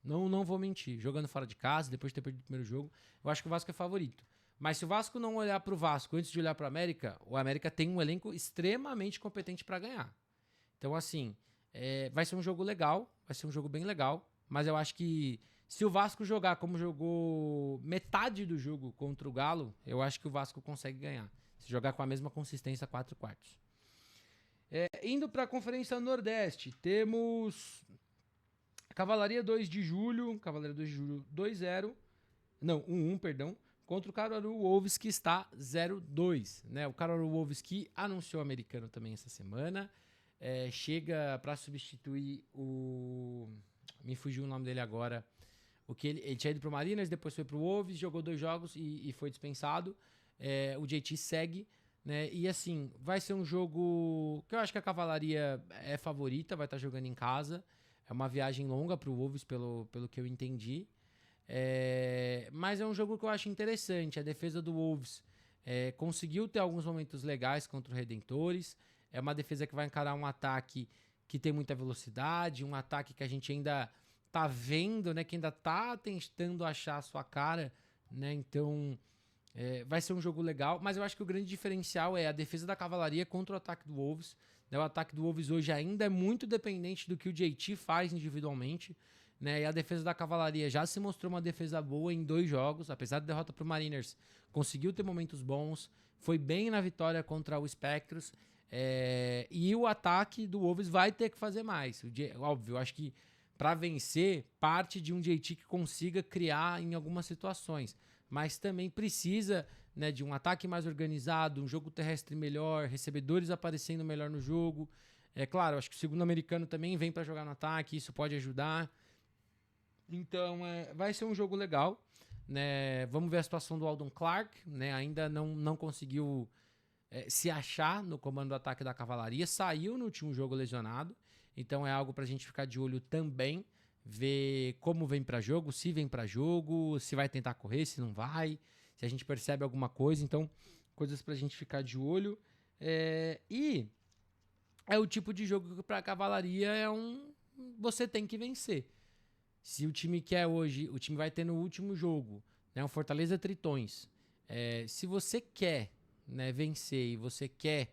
Não vou mentir. Jogando fora de casa, depois de ter perdido o primeiro jogo, eu acho que o Vasco é favorito. Mas se o Vasco não olhar pro Vasco antes de olhar pro América, o América tem um elenco extremamente competente para ganhar. Então, assim, vai ser um jogo legal, vai ser um jogo bem legal, mas eu acho que se o Vasco jogar como jogou metade do jogo contra o Galo, eu acho que o Vasco consegue ganhar. Se jogar com a mesma consistência, 4 quartos. Indo para a Conferência Nordeste, temos Cavalaria 2 de julho 2-0, não, 1-1, perdão, contra o Caruaru Wolves, que está 0-2, né? O Caruaru Wolves que anunciou o americano também essa semana, chega para substituir me fugiu o nome dele agora, ele tinha ido pro Mariners, depois foi pro Wolves, jogou 2 jogos e foi dispensado. O JT segue, né? E assim, vai ser um jogo que eu acho que a Cavalaria é favorita, vai estar jogando em casa. É uma viagem longa pro Wolves, pelo que eu entendi. Mas é um jogo que eu acho interessante. A defesa do Wolves conseguiu ter alguns momentos legais contra o Redentores. É uma defesa que vai encarar um ataque que tem muita velocidade, um ataque que a gente ainda tá vendo, né? Que ainda tá tentando achar a sua cara, né? Então, vai ser um jogo legal. Mas eu acho que o grande diferencial é a defesa da Cavalaria contra o ataque do Wolves. O ataque do Wolves hoje ainda é muito dependente do que o JT faz individualmente, né? E a defesa da Cavalaria já se mostrou uma defesa boa em 2 jogos, apesar da derrota para o Mariners, conseguiu ter momentos bons, foi bem na vitória contra o Spectros, e o ataque do Wolves vai ter que fazer mais. Óbvio, eu acho que para vencer, parte de um JT que consiga criar em algumas situações, mas também precisa, né, de um ataque mais organizado, um jogo terrestre melhor, recebedores aparecendo melhor no jogo. Claro, acho que o segundo americano também vem para jogar no ataque, isso pode ajudar. Então, vai ser um jogo legal, né? Vamos ver a situação do Aldon Clark, né? Ainda não conseguiu se achar no comando do ataque da Cavalaria, saiu no último jogo lesionado, então é algo para a gente ficar de olho também, ver como vem para jogo, se vem para jogo, se vai tentar correr, se não vai, se a gente percebe alguma coisa. Então, coisas para a gente ficar de olho. E é o tipo de jogo que pra cavalaria você tem que vencer. Se o time quer hoje, o time vai ter no último jogo, né, um Fortaleza Tritões. Se você quer, né, vencer e você quer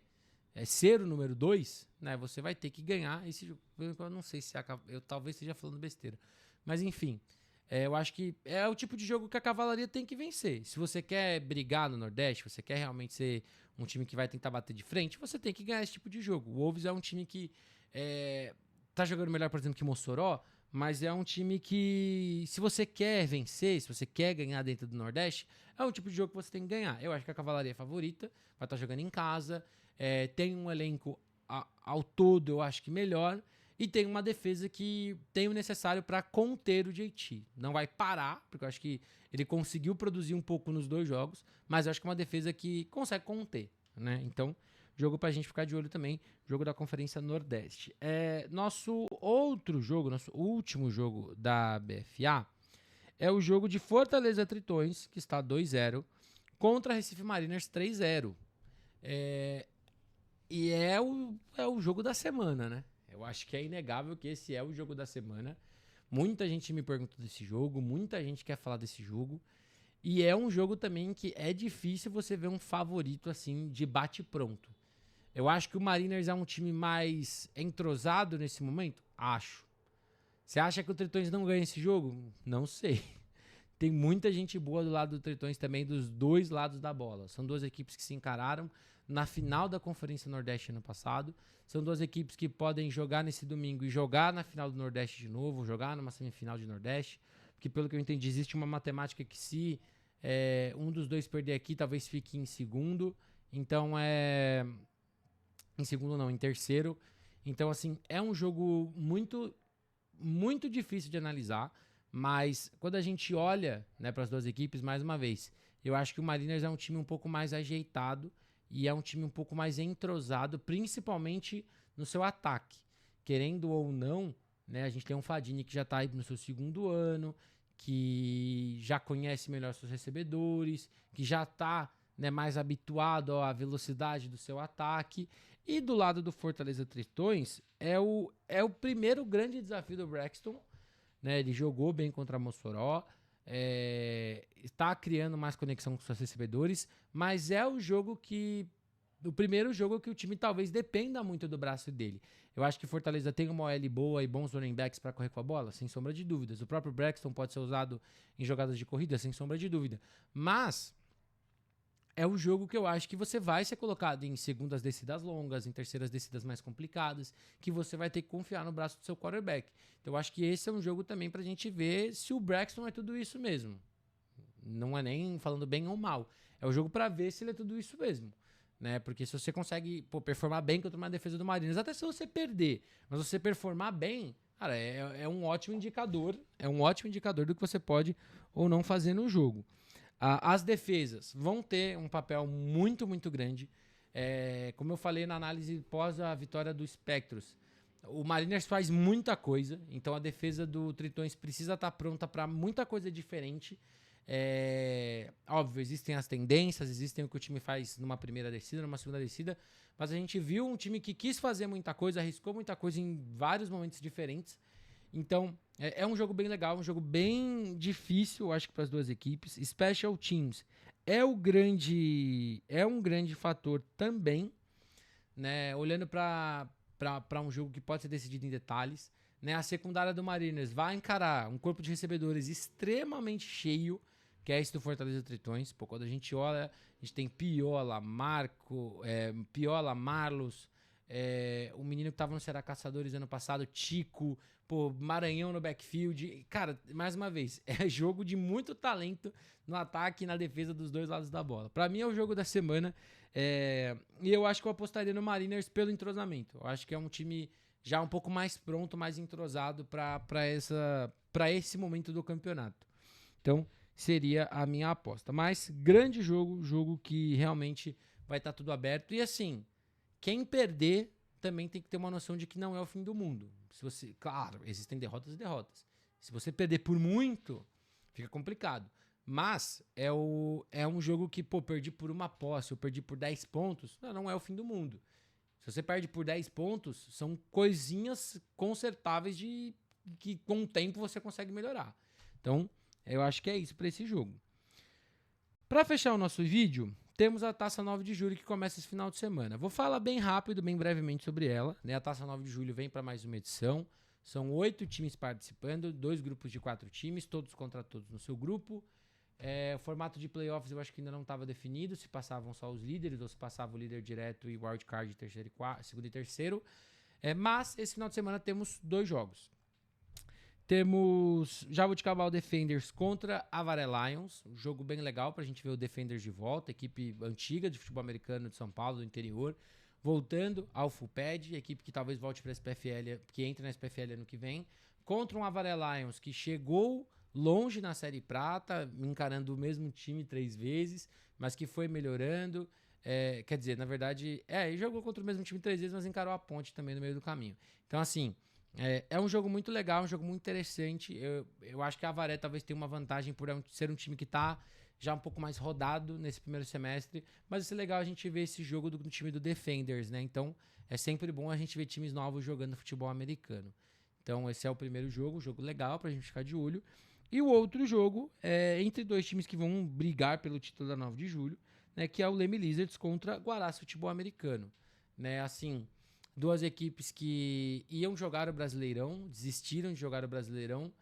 ser o número 2, né, você vai ter que ganhar esse jogo. Eu não sei se eu talvez esteja falando besteira. Mas enfim, eu acho que é o tipo de jogo que a cavalaria tem que vencer. Se você quer brigar no Nordeste, você quer realmente ser um time que vai tentar bater de frente, você tem que ganhar esse tipo de jogo. O Wolves é um time que tá jogando melhor, por exemplo, que Mossoró, mas é um time que, se você quer vencer, se você quer ganhar dentro do Nordeste, é um tipo de jogo que você tem que ganhar. Eu acho que a cavalaria é favorita, vai estar jogando em casa, tem um elenco ao todo, eu acho que melhor, e tem uma defesa que tem o necessário para conter o JT. Não vai parar, porque eu acho que ele conseguiu produzir um pouco nos 2 jogos, mas eu acho que é uma defesa que consegue conter, né? Então, jogo pra gente ficar de olho também, jogo da Conferência Nordeste. Nosso outro jogo, nosso último jogo da BFA, é o jogo de Fortaleza Tritões, que está 2-0, contra Recife Mariners 3-0. E é o jogo da semana, né? Eu acho que é inegável que esse é o jogo da semana. Muita gente me perguntou desse jogo, muita gente quer falar desse jogo. E é um jogo também que é difícil você ver um favorito assim de bate-pronto. Eu acho que o Mariners é um time mais entrosado nesse momento? Acho. Você acha que o Tritões não ganha esse jogo? Não sei. Tem muita gente boa do lado do Tritões também, dos 2 lados da bola. São 2 equipes que se encararam na final da Conferência Nordeste ano passado. São 2 equipes que podem jogar nesse domingo e jogar na final do Nordeste de novo, jogar numa semifinal de Nordeste. Porque, pelo que eu entendi, existe uma matemática que se um dos 2 perder aqui, talvez fique em segundo. Então, em segundo não, em terceiro. Então, assim, é um jogo muito, muito difícil de analisar. Mas quando a gente olha, né, para as 2 equipes, mais uma vez, eu acho que o Mariners é um time um pouco mais ajeitado e é um time um pouco mais entrosado, principalmente no seu ataque. Querendo ou não, né, a gente tem um Fadini que já está aí no seu 2º ano, que já conhece melhor seus recebedores, que já está, né, mais habituado à velocidade do seu ataque. E do lado do Fortaleza Tritões, é o primeiro grande desafio do Braxton, né? Ele jogou bem contra Mossoró, está criando mais conexão com seus recebedores, mas é o primeiro jogo que o time talvez dependa muito do braço dele. Eu acho que Fortaleza tem uma OL boa e bons running backs para correr com a bola, sem sombra de dúvidas. O próprio Braxton pode ser usado em jogadas de corrida, sem sombra de dúvida. Mas é o jogo que eu acho que você vai ser colocado em segundas descidas longas, em terceiras descidas mais complicadas, que você vai ter que confiar no braço do seu quarterback. Então eu acho que esse é um jogo também pra gente ver se o Braxton é tudo isso mesmo. Não é nem falando bem ou mal. É o jogo pra ver se ele é tudo isso mesmo. Né? Porque se você consegue performar bem contra uma defesa do Mariners, até se você perder, mas você performar bem, cara, é um ótimo indicador. É um ótimo indicador do que você pode ou não fazer no jogo. As defesas vão ter um papel muito, muito grande. Como eu falei na análise pós a vitória do Spectros, o Mariners faz muita coisa, então a defesa do Tritões precisa estar pronta para muita coisa diferente. Óbvio, existem as tendências, existem o que o time faz numa primeira descida, numa segunda descida, mas a gente viu um time que quis fazer muita coisa, arriscou muita coisa em vários momentos diferentes. Então, é um jogo bem legal, um jogo bem difícil, eu acho que para as 2 equipes. Special Teams é um grande fator também, né? Olhando para um jogo que pode ser decidido em detalhes, né? A secundária do Mariners vai encarar um corpo de recebedores extremamente cheio, que é esse do Fortaleza Tritões. Pô, quando a gente olha, a gente tem Piola, Marlos, o menino que tava no Ceará Caçadores ano passado, Tico, Maranhão no backfield. Cara, mais uma vez, é jogo de muito talento no ataque e na defesa dos 2 lados da bola. Pra mim é o jogo da semana. E eu acho que eu apostaria no Mariners pelo entrosamento. Eu acho que é um time já um pouco mais pronto, mais entrosado para esse momento do campeonato. Então, seria a minha aposta. Mas, grande jogo que realmente vai estar tudo aberto. E assim, quem perder também tem que ter uma noção de que não é o fim do mundo. Claro, existem derrotas e derrotas. Se você perder por muito, fica complicado. Mas é um jogo que, perdi por uma posse, eu perdi por 10 pontos, não é o fim do mundo. Se você perde por 10 pontos, são coisinhas consertáveis que com o tempo você consegue melhorar. Então, eu acho que é isso para esse jogo. Para fechar o nosso vídeo, temos a Taça 9 de Julho que começa esse final de semana. Vou falar bem rápido, bem brevemente sobre ela. Né? A Taça 9 de Julho vem para mais uma edição. São 8 times participando, 2 grupos de 4 times, todos contra todos no seu grupo. O formato de playoffs eu acho que ainda não estava definido, se passavam só os líderes ou se passava o líder direto e wildcard de terceiro segundo e terceiro. Mas esse final de semana temos 2 jogos. Temos Jaboticabal Defenders contra Avaré Lions, um jogo bem legal pra gente ver o Defenders de volta, equipe antiga de futebol americano de São Paulo, do interior, voltando ao Full Pad, equipe que talvez volte para a SPFL, que entre na SPFL ano que vem, contra um Avaré Lions que chegou longe na Série Prata, encarando o mesmo time 3 vezes, mas que foi melhorando. Quer dizer, na verdade, ele jogou contra o mesmo time 3 vezes, mas encarou a Ponte também no meio do caminho. Então, assim, é um jogo muito legal, um jogo muito interessante. Eu acho que a Avaré talvez tenha uma vantagem por ser um time que está já um pouco mais rodado nesse primeiro semestre, mas é legal a gente ver esse jogo do time do Defenders, né? Então, é sempre bom a gente ver times novos jogando futebol americano. Então, esse é o primeiro jogo, um jogo legal pra gente ficar de olho. E o outro jogo é entre 2 times que vão brigar pelo título da 9 de julho, né, que é o Leme Lizards contra Guaraça Futebol Americano. Né, assim, 2 equipes que iam jogar o Brasileirão, desistiram de jogar o Brasileirão,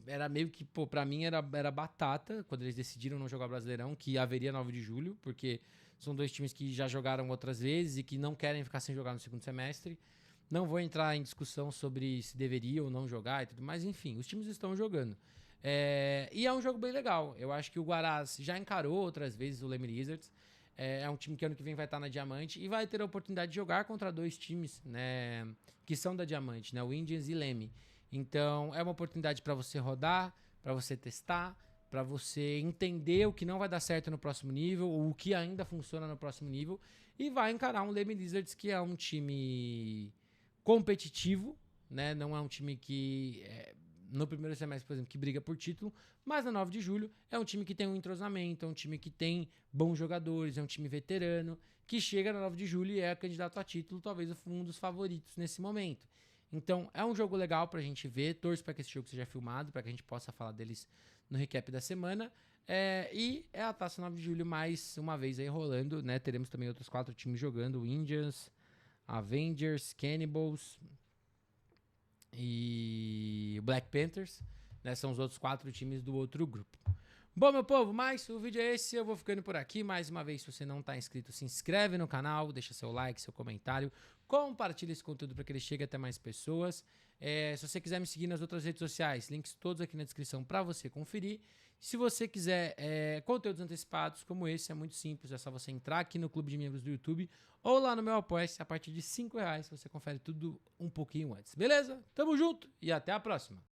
era meio que, pra mim era batata quando eles decidiram não jogar o Brasileirão, que haveria 9 de julho, porque são 2 times que já jogaram outras vezes e que não querem ficar sem jogar no segundo semestre. Não vou entrar em discussão sobre se deveria ou não jogar e tudo mais, enfim, os times estão jogando. E é um jogo bem legal. Eu acho que o Guarás já encarou outras vezes o Leme Lizards. É um time que ano que vem vai estar na Diamante e vai ter a oportunidade de jogar contra 2 times, né, que são da Diamante, né, o Indians e Leme. Então é uma oportunidade para você rodar, para você testar, para você entender o que não vai dar certo no próximo nível, ou o que ainda funciona no próximo nível, e vai encarar um Leme Lizards que é um time competitivo, né? Não é um time que no primeiro semestre, por exemplo, que briga por título, mas na 9 de julho é um time que tem um entrosamento, é um time que tem bons jogadores, é um time veterano, que chega na 9 de julho e é candidato a título, talvez um dos favoritos nesse momento. Então, é um jogo legal pra gente ver, torço para que esse jogo seja filmado, para que a gente possa falar deles no recap da semana. E é a Taça 9 de julho mais uma vez aí rolando, né? Teremos também outros 4 times jogando, o Indians, Avengers, Cannibals e Black Panthers, né? São os outros 4 times do outro grupo. Bom, meu povo, mas o vídeo é esse, eu vou ficando por aqui. Mais uma vez, se você não está inscrito, se inscreve no canal, deixa seu like, seu comentário, compartilha esse conteúdo para que ele chegue até mais pessoas. Se você quiser me seguir nas outras redes sociais, links todos aqui na descrição para você conferir. Se você quiser conteúdos antecipados como esse, é muito simples, é só você entrar aqui no Clube de Membros do YouTube ou lá no meu Apoia-se, a partir de R$5 você confere tudo um pouquinho antes. Beleza? Tamo junto e até a próxima!